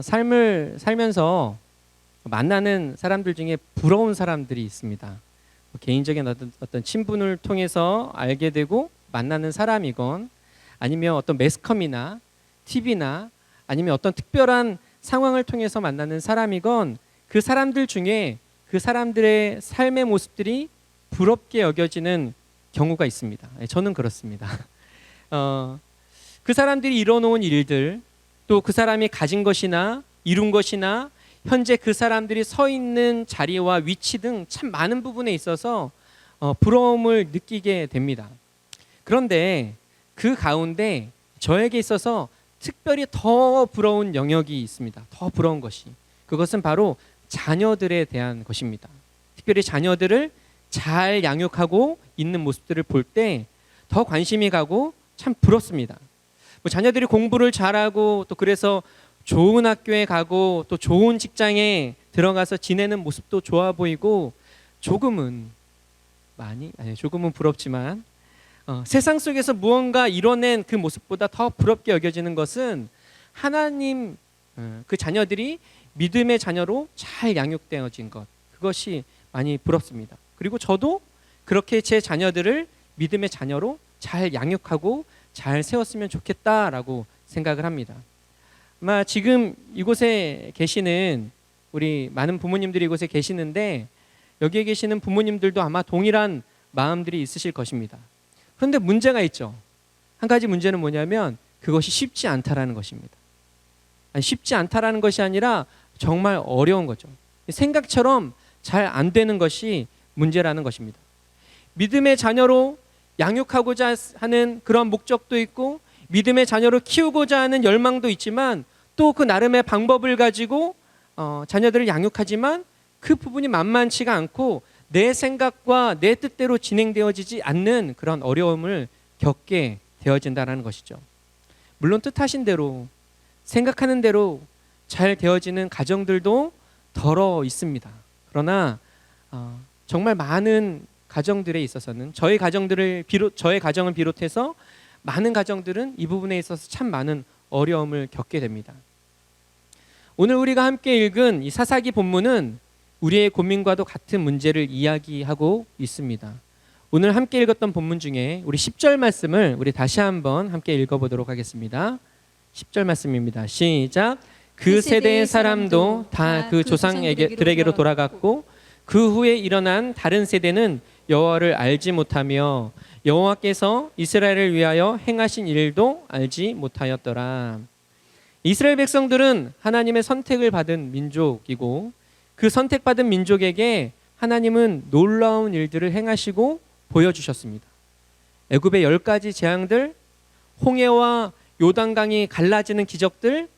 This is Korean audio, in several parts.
삶을 살면서 만나는 사람들 중에 부러운 사람들이 있습니다. 개인적인 어떤 친분을 통해서 알게 되고 만나는 사람이건 아니면 어떤 매스컴이나 TV나 아니면 어떤 특별한 상황을 통해서 만나는 사람이건 그 사람들 중에 그 사람들의 삶의 모습들이 부럽게 여겨지는 경우가 있습니다. 저는 그렇습니다. 그 사람들이 이뤄놓은 일들, 또 그 사람이 가진 것이나 이룬 것이나 현재 그 사람들이 서 있는 자리와 위치 등 참 많은 부분에 있어서 부러움을 느끼게 됩니다. 그런데 그 가운데 저에게 있어서 특별히 더 부러운 영역이 있습니다. 더 부러운 것이. 그것은 바로 자녀들에 대한 것입니다. 특별히 자녀들을 잘 양육하고 있는 모습들을 볼 때 더 관심이 가고 참 부럽습니다. 자녀들이 공부를 잘하고 또 그래서 좋은 학교에 가고 또 좋은 직장에 들어가서 지내는 모습도 좋아 보이고 조금은 부럽지만 세상 속에서 무언가 이뤄낸 그 모습보다 더 부럽게 여겨지는 것은 하나님 그 자녀들이 믿음의 자녀로 잘 양육되어진 것, 그것이 많이 부럽습니다. 그리고 저도 그렇게 제 자녀들을 믿음의 자녀로 잘 양육하고 잘 세웠으면 좋겠다라고 생각을 합니다. 아마 지금 이곳에 계시는 우리 많은 부모님들이 이곳에 계시는데 여기에 계시는 부모님들도 아마 동일한 마음들이 있으실 것입니다. 그런데 문제가 있죠. 한 가지 문제는 뭐냐면 그것이 쉽지 않다라는 것입니다. 쉽지 않다라는 것이 아니라 정말 어려운 거죠. 생각처럼 잘 안 되는 것이 문제라는 것입니다. 믿음의 자녀로 양육하고자 하는 그런 목적도 있고 믿음의 자녀로 키우고자 하는 열망도 있지만 또 그 나름의 방법을 가지고 자녀들을 양육하지만 그 부분이 만만치가 않고 내 생각과 내 뜻대로 진행되어지지 않는 그런 어려움을 겪게 되어진다는 것이죠. 물론 뜻하신 대로 생각하는 대로 잘 되어지는 가정들도 덜어 있습니다. 그러나 정말 많은 가정들에 있어서는 저의 가정을 비롯해서 많은 가정들은 이 부분에 있어서 참 많은 어려움을 겪게 됩니다. 오늘 우리가 함께 읽은 이 사사기 본문은 우리의 고민과도 같은 문제를 이야기하고 있습니다. 오늘 함께 읽었던 본문 중에 우리 10절 말씀을 우리 다시 한번 함께 읽어보도록 하겠습니다. 10절 말씀입니다. 시작. 그 세대의 사람도 다 그 조상들에게로 돌아갔고 그 후에 일어난 다른 세대는 여호와를 알지 못하며 여호와께서 이스라엘을 위하여 행하신 일도 알지 못하였더라. 이스라엘 백성들은 하나님의 선택을 받은 민족이고 그 선택받은 민족에게 하나님은 놀라운 일들을 행하시고 보여주셨습니다. 애굽의 10가지 재앙들, 홍해와 요단강이 갈라지는 기적들,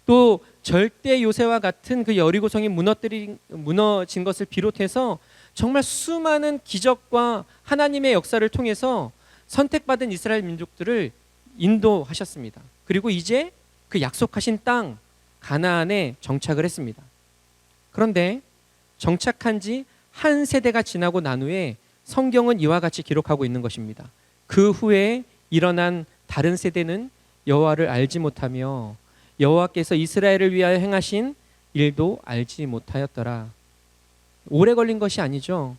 또 절대 요새와 같은 그 여리고성이 무너진 것을 비롯해서 정말 수많은 기적과 하나님의 역사를 통해서 선택받은 이스라엘 민족들을 인도하셨습니다. 그리고 이제 그 약속하신 땅 가나안에 정착을 했습니다. 그런데 정착한 지 한 세대가 지나고 난 후에 성경은 이와 같이 기록하고 있는 것입니다. 그 후에 일어난 다른 세대는 여호와를 알지 못하며 여호와께서 이스라엘을 위하여 행하신 일도 알지 못하였더라. 오래 걸린 것이 아니죠.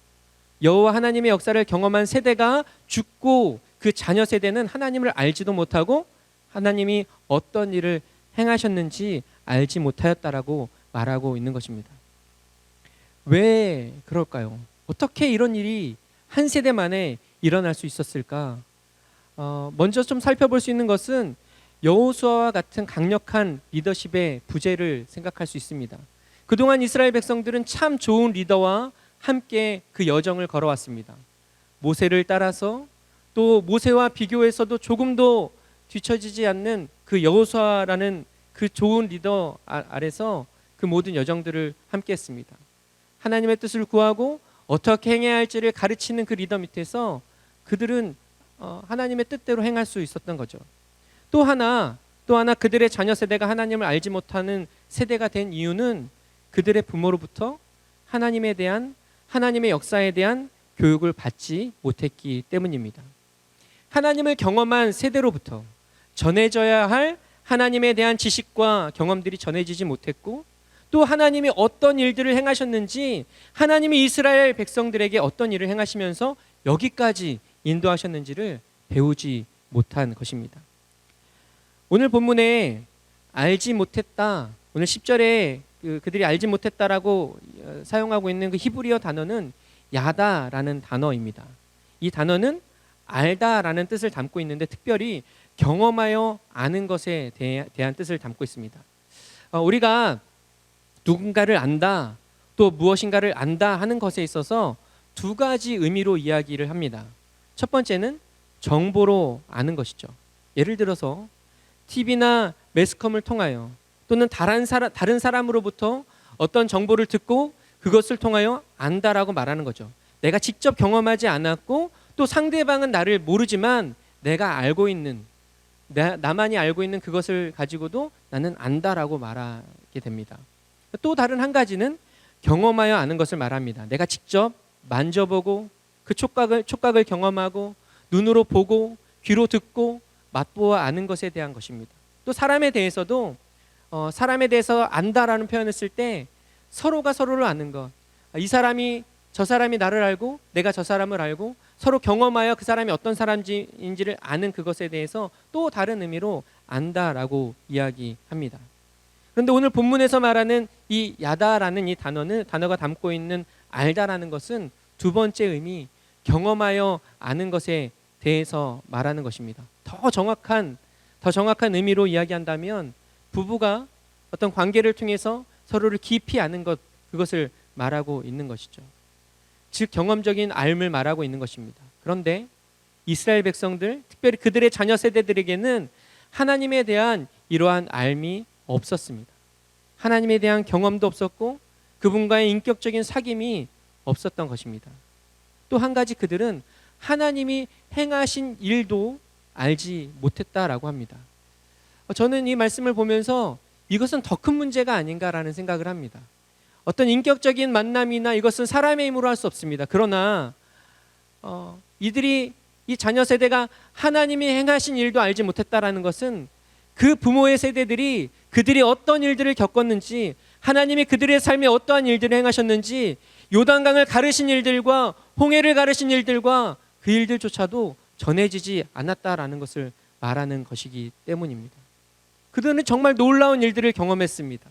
여호와 하나님의 역사를 경험한 세대가 죽고 그 자녀 세대는 하나님을 알지도 못하고 하나님이 어떤 일을 행하셨는지 알지 못하였다라고 말하고 있는 것입니다. 왜 그럴까요? 어떻게 이런 일이 한 세대 만에 일어날 수 있었을까? 먼저 좀 살펴볼 수 있는 것은 여호수아와 같은 강력한 리더십의 부재를 생각할 수 있습니다. 그동안 이스라엘 백성들은 참 좋은 리더와 함께 그 여정을 걸어왔습니다. 모세를 따라서 또 모세와 비교해서도 조금도 뒤처지지 않는 그 여호수아라는 그 좋은 리더 아래서 그 모든 여정들을 함께 했습니다. 하나님의 뜻을 구하고 어떻게 행해야 할지를 가르치는 그 리더 밑에서 그들은 하나님의 뜻대로 행할 수 있었던 거죠. 또 하나 그들의 자녀 세대가 하나님을 알지 못하는 세대가 된 이유는 그들의 부모로부터 하나님의 역사에 대한 교육을 받지 못했기 때문입니다. 하나님을 경험한 세대로부터 전해져야 할 하나님에 대한 지식과 경험들이 전해지지 못했고, 또 하나님이 어떤 일들을 행하셨는지, 하나님이 이스라엘 백성들에게 어떤 일을 행하시면서 여기까지 인도하셨는지를 배우지 못한 것입니다. 오늘 본문에 알지 못했다, 오늘 10절에 그들이 알지 못했다라고 사용하고 있는 그 히브리어 단어는 야다라는 단어입니다. 이 단어는 알다라는 뜻을 담고 있는데, 특별히 경험하여 아는 것에 대한 뜻을 담고 있습니다. 우리가 누군가를 안다, 또 무엇인가를 안다 하는 것에 있어서 두 가지 의미로 이야기를 합니다. 첫 번째는 정보로 아는 것이죠. 예를 들어서 TV나 매스컴을 통하여, 또는 다른 사람으로부터 어떤 정보를 듣고 그것을 통하여 안다라고 말하는 거죠. 내가 직접 경험하지 않았고, 또 상대방은 나를 모르지만 내가 알고 있는, 나만이 알고 있는 그것을 가지고도 나는 안다라고 말하게 됩니다. 또 다른 한 가지는 경험하여 아는 것을 말합니다. 내가 직접 만져보고 그 촉각을 경험하고, 눈으로 보고 귀로 듣고 맛보아 아는 것에 대한 것입니다. 또 사람에 대해서도 사람에 대해서 안다라는 표현을 쓸 때 서로가 서로를 아는 것, 이 사람이 저 사람이 나를 알고 내가 저 사람을 알고 서로 경험하여 그 사람이 어떤 사람인지를 아는 그것에 대해서 또 다른 의미로 안다라고 이야기합니다. 그런데 오늘 본문에서 말하는 이 야다라는 이 단어가 담고 있는 알다라는 것은 두 번째 의미, 경험하여 아는 것에 대해서 말하는 것입니다. 더 정확한 의미로 이야기한다면 부부가 어떤 관계를 통해서 서로를 깊이 아는 것, 그것을 말하고 있는 것이죠. 즉 경험적인 알을 말하고 있는 것입니다. 그런데 이스라엘 백성들, 특별히 그들의 자녀 세대들에게는 하나님에 대한 이러한 알미 없었습니다. 하나님에 대한 경험도 없었고 그분과의 인격적인 사귐이 없었던 것입니다. 또 한 가지, 그들은 하나님이 행하신 일도 알지 못했다라고 합니다. 저는 이 말씀을 보면서 이것은 더 큰 문제가 아닌가라는 생각을 합니다. 어떤 인격적인 만남이나 이것은 사람의 힘으로 할 수 없습니다. 그러나 이 자녀 세대가 하나님이 행하신 일도 알지 못했다라는 것은 그 부모의 세대들이 그들이 어떤 일들을 겪었는지, 하나님이 그들의 삶에 어떠한 일들을 행하셨는지, 요단강을 가르신 일들과 홍해를 가르신 일들과 그 일들조차도 전해지지 않았다라는 것을 말하는 것이기 때문입니다. 그들은 정말 놀라운 일들을 경험했습니다.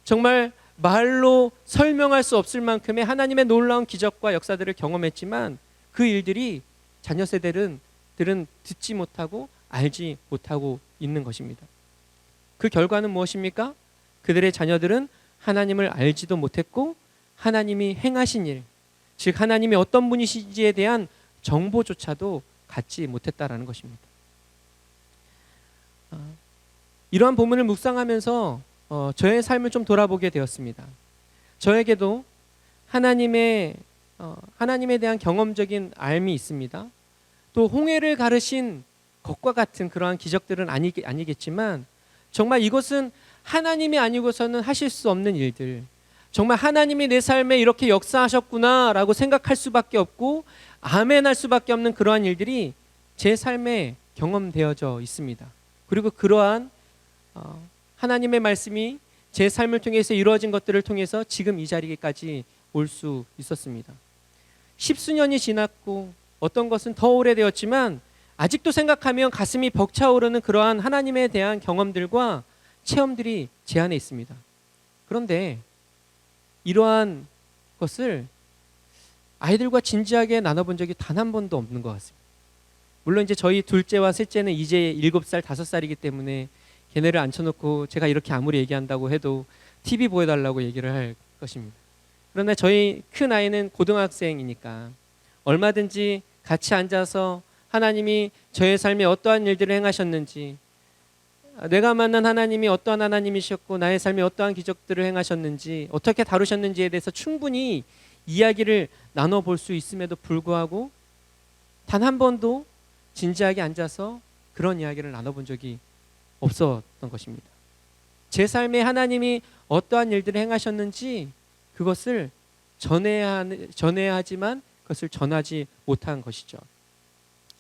정말 말로 설명할 수 없을 만큼의 하나님의 놀라운 기적과 역사들을 경험했지만 그 일들이 자녀 세대들은 듣지 못하고 알지 못하고 있는 것입니다. 그 결과는 무엇입니까? 그들의 자녀들은 하나님을 알지도 못했고 하나님이 행하신 일, 즉 하나님이 어떤 분이신지에 대한 정보조차도 갖지 못했다라는 것입니다. 이러한 본문을 묵상하면서 저의 삶을 좀 돌아보게 되었습니다. 저에게도 하나님에 대한 경험적인 알미 있습니다. 또 홍해를 가르신 것과 같은 그러한 기적들은 아니겠지만 정말 이것은 하나님이 아니고서는 하실 수 없는 일들, 정말 하나님이 내 삶에 이렇게 역사하셨구나라고 생각할 수밖에 없고 아멘할 수밖에 없는 그러한 일들이 제 삶에 경험되어져 있습니다. 그리고 그러한 하나님의 말씀이 제 삶을 통해서 이루어진 것들을 통해서 지금 이 자리까지 올 수 있었습니다. 10수년이 지났고 어떤 것은 더 오래되었지만 아직도 생각하면 가슴이 벅차오르는 그러한 하나님에 대한 경험들과 체험들이 제 안에 있습니다. 그런데 이러한 것을 아이들과 진지하게 나눠본 적이 단 한 번도 없는 것 같습니다. 물론 이제 저희 둘째와 셋째는 이제 7살, 5살이기 때문에 걔네를 앉혀놓고 제가 이렇게 아무리 얘기한다고 해도 TV 보여달라고 얘기를 할 것입니다. 그러나 저희 큰 아이는 고등학생이니까 얼마든지 같이 앉아서 하나님이 저의 삶에 어떠한 일들을 행하셨는지, 내가 만난 하나님이 어떠한 하나님이셨고 나의 삶에 어떠한 기적들을 행하셨는지, 어떻게 다루셨는지에 대해서 충분히 이야기를 나눠볼 수 있음에도 불구하고 단 한 번도 진지하게 앉아서 그런 이야기를 나눠본 적이 없었던 것입니다. 제 삶에 하나님이 어떠한 일들을 행하셨는지 그것을 전해야 하지만 그것을 전하지 못한 것이죠.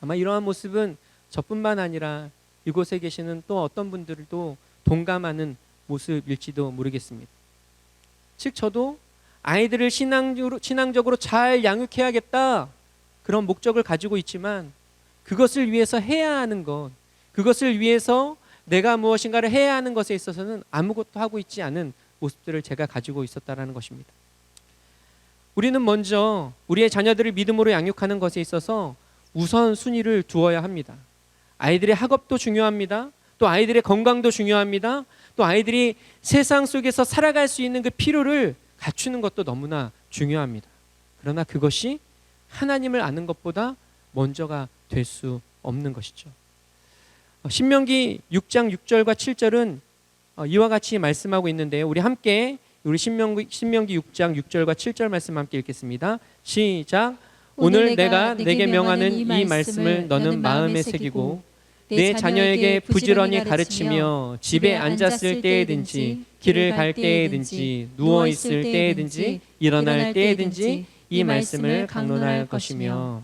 아마 이러한 모습은 저뿐만 아니라 이곳에 계시는 또 어떤 분들도 동감하는 모습일지도 모르겠습니다. 즉 저도 아이들을 신앙적으로 잘 양육해야겠다 그런 목적을 가지고 있지만 그것을 위해서 해야 하는 것, 그것을 위해서 내가 무엇인가를 해야 하는 것에 있어서는 아무것도 하고 있지 않은 모습들을 제가 가지고 있었다라는 것입니다. 우리는 먼저 우리의 자녀들을 믿음으로 양육하는 것에 있어서 우선순위를 두어야 합니다. 아이들의 학업도 중요합니다. 또 아이들의 건강도 중요합니다. 또 아이들이 세상 속에서 살아갈 수 있는 그 필요를 갖추는 것도 너무나 중요합니다. 그러나 그것이 하나님을 아는 것보다 먼저가 될 수 없는 것이죠. 신명기 6장 6절과 7절은 이와 같이 말씀하고 있는데요. 우리 함께 우리 신명기 6장 6절과 7절 말씀 함께 읽겠습니다. 시작. 오늘 내가 내게 명하는 이 말씀을 너는 마음에 새기고 내 자녀에게 부지런히 가르치며 집에 앉았을 때에든지 길을 갈 때에든지 누워 있을 때에든지 일어날 때에든지 이 말씀을 강론할 것이며.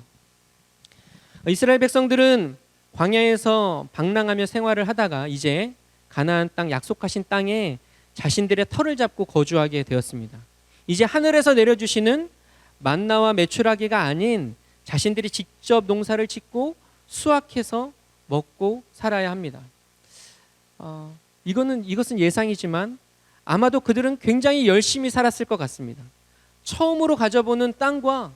이스라엘 백성들은 광야에서 방랑하며 생활을 하다가 이제 가나안 땅 약속하신 땅에 자신들의 터를 잡고 거주하게 되었습니다. 이제 하늘에서 내려주시는 만나와 메추라기가 아닌 자신들이 직접 농사를 짓고 수확해서 먹고 살아야 합니다. 이것은 예상이지만 아마도 그들은 굉장히 열심히 살았을 것 같습니다. 처음으로 가져보는 땅과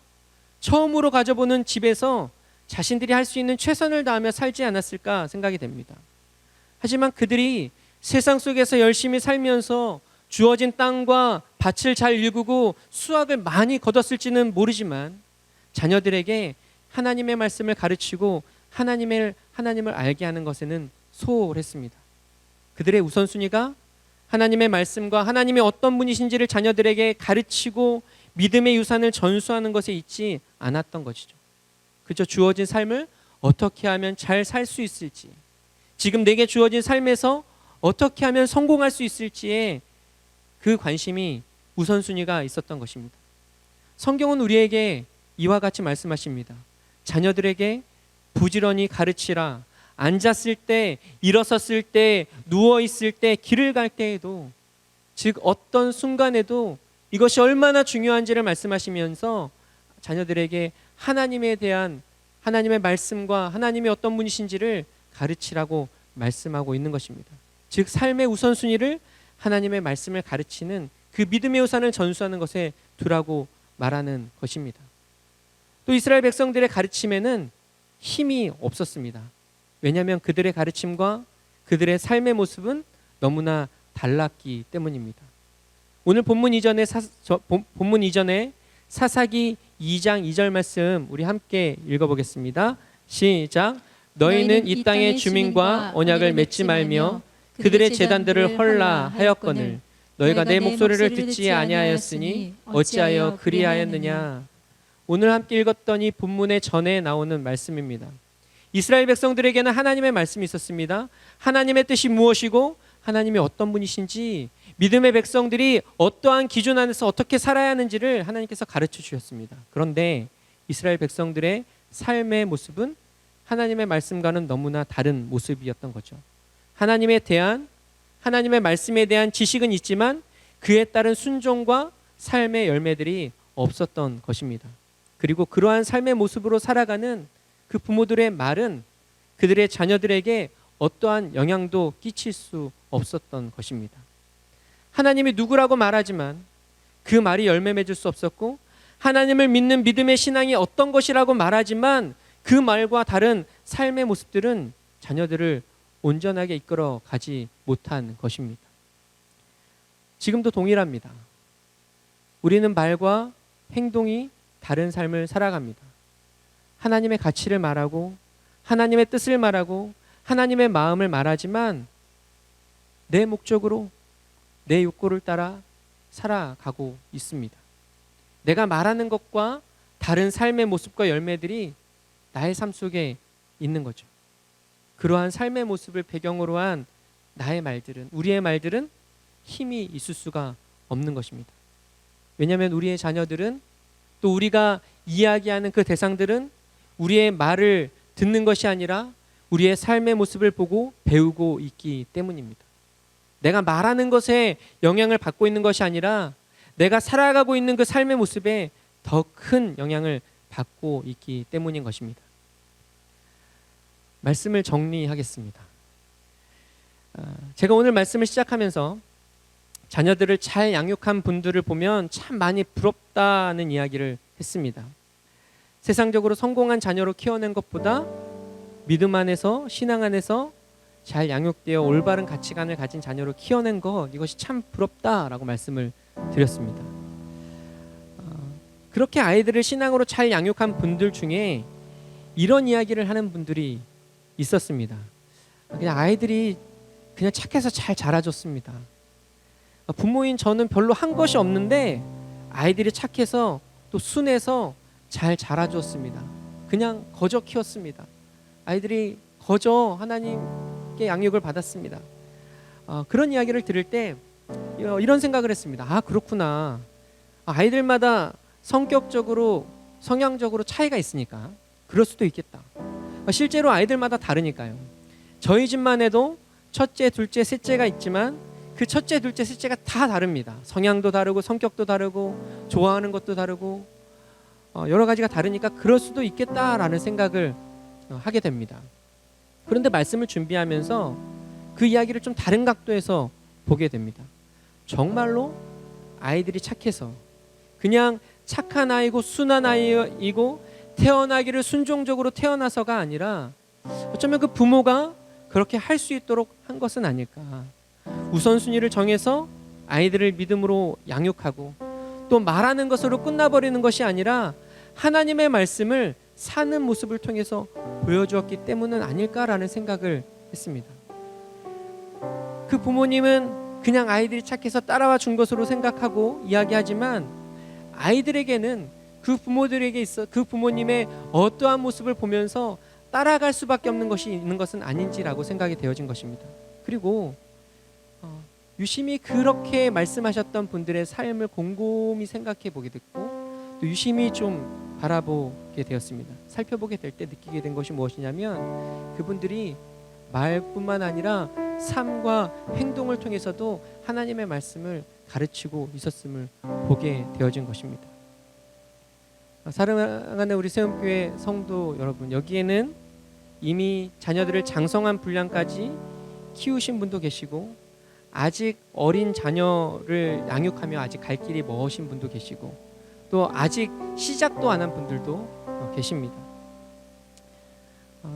처음으로 가져보는 집에서 자신들이 할 수 있는 최선을 다하며 살지 않았을까 생각이 됩니다. 하지만 그들이 세상 속에서 열심히 살면서 주어진 땅과 밭을 잘 일구고 수확을 많이 거뒀을지는 모르지만 자녀들에게 하나님의 말씀을 가르치고 하나님을 알게 하는 것에는 소홀했습니다. 그들의 우선순위가 하나님의 말씀과 하나님의 어떤 분이신지를 자녀들에게 가르치고 믿음의 유산을 전수하는 것에 있지 않았던 것이죠. 그저 주어진 삶을 어떻게 하면 잘 살 수 있을지, 지금 내게 주어진 삶에서 어떻게 하면 성공할 수 있을지에 그 관심이 우선순위가 있었던 것입니다. 성경은 우리에게 이와 같이 말씀하십니다. 자녀들에게 부지런히 가르치라. 앉았을 때, 일어섰을 때, 누워 있을 때, 길을 갈 때에도, 즉 어떤 순간에도 이것이 얼마나 중요한지를 말씀하시면서 자녀들에게 하나님에 대한 하나님의 말씀과 하나님의 어떤 분이신지를 가르치라고 말씀하고 있는 것입니다. 즉 삶의 우선순위를 하나님의 말씀을 가르치는 그 믿음의 우산을 전수하는 것에 두라고 말하는 것입니다. 또 이스라엘 백성들의 가르침에는 힘이 없었습니다. 왜냐하면 그들의 가르침과 그들의 삶의 모습은 너무나 달랐기 때문입니다. 오늘 본문 이전에 사사기 2장 2절 말씀 우리 함께 읽어보겠습니다. 시작. 너희는 이 땅의 주민과 언약을 맺지 말며 그들의 제단들을 헐라 하였거늘 너희가 내 목소리를 듣지 아니하였으니 어찌하여 그리하였느냐. 오늘 함께 읽었던 이 본문의 전에 나오는 말씀입니다. 이스라엘 백성들에게는 하나님의 말씀이 있었습니다. 하나님의 뜻이 무엇이고 하나님이 어떤 분이신지, 믿음의 백성들이 어떠한 기준 안에서 어떻게 살아야 하는지를 하나님께서 가르쳐 주셨습니다. 그런데 이스라엘 백성들의 삶의 모습은 하나님의 말씀과는 너무나 다른 모습이었던 거죠. 하나님의 말씀에 대한 지식은 있지만 그에 따른 순종과 삶의 열매들이 없었던 것입니다. 그리고 그러한 삶의 모습으로 살아가는 그 부모들의 말은 그들의 자녀들에게 어떠한 영향도 끼칠 수 없었던 것입니다. 하나님이 누구라고 말하지만 그 말이 열매 맺을 수 없었고, 하나님을 믿는 믿음의 신앙이 어떤 것이라고 말하지만 그 말과 다른 삶의 모습들은 자녀들을 온전하게 이끌어 가지 못한 것입니다. 지금도 동일합니다. 우리는 말과 행동이 다른 삶을 살아갑니다. 하나님의 가치를 말하고 하나님의 뜻을 말하고 하나님의 마음을 말하지만 내 목적으로 내 욕구를 따라 살아가고 있습니다. 내가 말하는 것과 다른 삶의 모습과 열매들이 나의 삶 속에 있는 거죠. 그러한 삶의 모습을 배경으로 한 나의 말들은, 우리의 말들은 힘이 있을 수가 없는 것입니다. 왜냐하면 우리의 자녀들은, 또 우리가 이야기하는 그 대상들은 우리의 말을 듣는 것이 아니라 우리의 삶의 모습을 보고 배우고 있기 때문입니다. 내가 말하는 것에 영향을 받고 있는 것이 아니라 내가 살아가고 있는 그 삶의 모습에 더 큰 영향을 받고 있기 때문인 것입니다. 말씀을 정리하겠습니다. 제가 오늘 말씀을 시작하면서 자녀들을 잘 양육한 분들을 보면 참 많이 부럽다는 이야기를 했습니다. 세상적으로 성공한 자녀로 키워낸 것보다 믿음 안에서, 신앙 안에서 잘 양육되어 올바른 가치관을 가진 자녀로 키워낸 것, 이것이 참 부럽다라고 말씀을 드렸습니다. 그렇게 아이들을 신앙으로 잘 양육한 분들 중에 이런 이야기를 하는 분들이 있었습니다. 그냥 아이들이 그냥 착해서 잘 자라줬습니다. 부모인 저는 별로 한 것이 없는데 아이들이 착해서 또 순해서 잘 자라줬습니다. 그냥 거저 키웠습니다. 아이들이 거저 하나님께 양육을 받았습니다. 그런 이야기를 들을 때 이런 생각을 했습니다. 아, 그렇구나. 아이들마다 성격적으로, 성향적으로 차이가 있으니까 그럴 수도 있겠다. 실제로 아이들마다 다르니까요. 저희 집만 해도 첫째, 둘째, 셋째가 있지만 그 첫째, 둘째, 셋째가 다 다릅니다. 성향도 다르고 성격도 다르고 좋아하는 것도 다르고 여러 가지가 다르니까 그럴 수도 있겠다라는 생각을 하게 됩니다. 그런데 말씀을 준비하면서 그 이야기를 좀 다른 각도에서 보게 됩니다. 정말로 아이들이 착해서 그냥 착한 아이고 순한 아이이고 태어나기를 순종적으로 태어나서가 아니라 어쩌면 그 부모가 그렇게 할 수 있도록 한 것은 아닐까. 우선순위를 정해서 아이들을 믿음으로 양육하고 또 말하는 것으로 끝나버리는 것이 아니라 하나님의 말씀을 사는 모습을 통해서 보여주었기 때문은 아닐까라는 생각을 했습니다. 그 부모님은 그냥 아이들이 착해서 따라와 준 것으로 생각하고 이야기하지만 아이들에게는 그 부모들에게 있어 그 부모님의 어떠한 모습을 보면서 따라갈 수밖에 없는 것이 있는 것은 아닌지라고 생각이 되어진 것입니다. 그리고 유심히 그렇게 말씀하셨던 분들의 삶을 곰곰이 생각해 보게 됐고 또 유심히 좀 바라보게 되었습니다. 살펴보게 될 때 느끼게 된 것이 무엇이냐면 그분들이 말뿐만 아니라 삶과 행동을 통해서도 하나님의 말씀을 가르치고 있었음을 보게 되어진 것입니다. 사랑하는 우리 세움교회 성도 여러분, 여기에는 이미 자녀들을 장성한 분량까지 키우신 분도 계시고 아직 어린 자녀를 양육하며 아직 갈 길이 먼신 분도 계시고 또 아직 시작도 안 한 분들도 계십니다.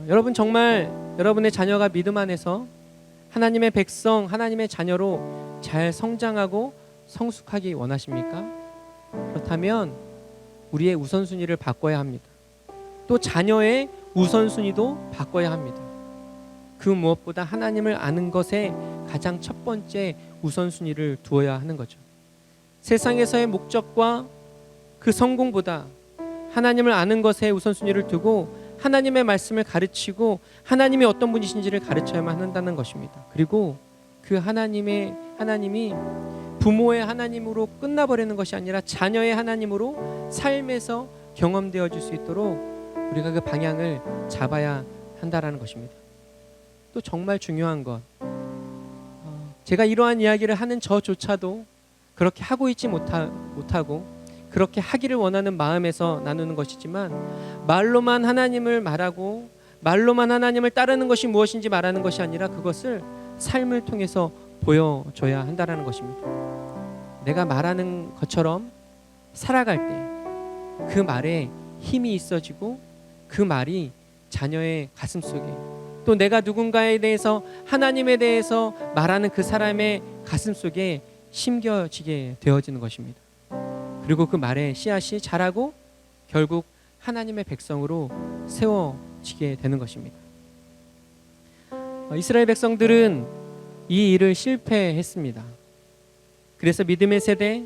여러분 정말 여러분의 자녀가 믿음 안에서 하나님의 백성, 하나님의 자녀로 잘 성장하고 성숙하기 원하십니까? 그렇다면 우리의 우선순위를 바꿔야 합니다. 또 자녀의 우선순위도 바꿔야 합니다. 그 무엇보다 하나님을 아는 것에 가장 첫 번째 우선순위를 두어야 하는 거죠. 세상에서의 목적과 그 성공보다 하나님을 아는 것에 우선순위를 두고 하나님의 말씀을 가르치고 하나님이 어떤 분이신지를 가르쳐야만 한다는 것입니다. 그리고 그 하나님이 부모의 하나님으로 끝나버리는 것이 아니라 자녀의 하나님으로 삶에서 경험되어질 수 있도록 우리가 그 방향을 잡아야 한다라는 것입니다. 또 정말 중요한 것, 제가 이러한 이야기를 하는 저조차도 그렇게 하고 있지 못하고 그렇게 하기를 원하는 마음에서 나누는 것이지만 말로만 하나님을 말하고 말로만 하나님을 따르는 것이 무엇인지 말하는 것이 아니라 그것을 삶을 통해서 보여줘야 한다는 것입니다. 내가 말하는 것처럼 살아갈 때 그 말에 힘이 있어지고 그 말이 자녀의 가슴 속에 또 내가 누군가에 대해서 하나님에 대해서 말하는 그 사람의 가슴 속에 심겨지게 되어지는 것입니다. 그리고 그 말에 씨앗이 자라고 결국 하나님의 백성으로 세워지게 되는 것입니다. 이스라엘 백성들은 이 일을 실패했습니다. 그래서 믿음의 세대,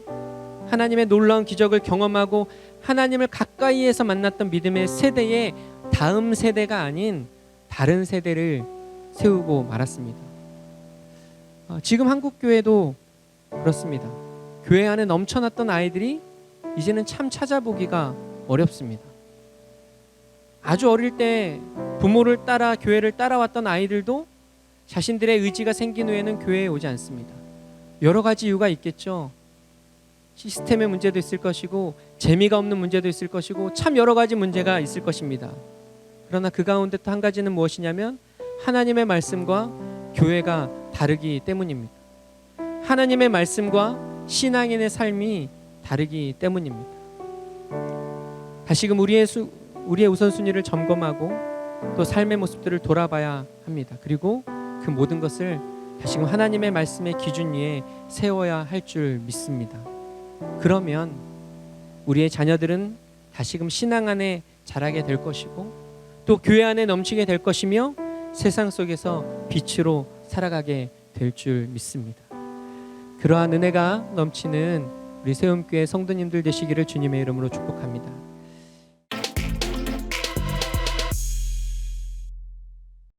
하나님의 놀라운 기적을 경험하고 하나님을 가까이에서 만났던 믿음의 세대의 다음 세대가 아닌 다른 세대를 세우고 말았습니다. 지금 한국 교회도 그렇습니다. 교회 안에 넘쳐났던 아이들이 이제는 참 찾아보기가 어렵습니다. 아주 어릴 때 부모를 따라 교회를 따라왔던 아이들도 자신들의 의지가 생긴 후에는 교회에 오지 않습니다. 여러 가지 이유가 있겠죠. 시스템의 문제도 있을 것이고 재미가 없는 문제도 있을 것이고 참 여러 가지 문제가 있을 것입니다. 그러나 그 가운데 또 한 가지는 무엇이냐면 하나님의 말씀과 교회가 다르기 때문입니다. 하나님의 말씀과 신앙인의 삶이 다르기 때문입니다. 다시금 우리의 우선순위를 점검하고 또 삶의 모습들을 돌아봐야 합니다. 그리고 그 모든 것을 다시금 하나님의 말씀의 기준 위에 세워야 할 줄 믿습니다. 그러면 우리의 자녀들은 다시금 신앙 안에 자라게 될 것이고 또 교회 안에 넘치게 될 것이며 세상 속에서 빛으로 살아가게 될 줄 믿습니다. 그러한 은혜가 넘치는 우리 세움교회 성도님들 되시기를 주님의 이름으로 축복합니다.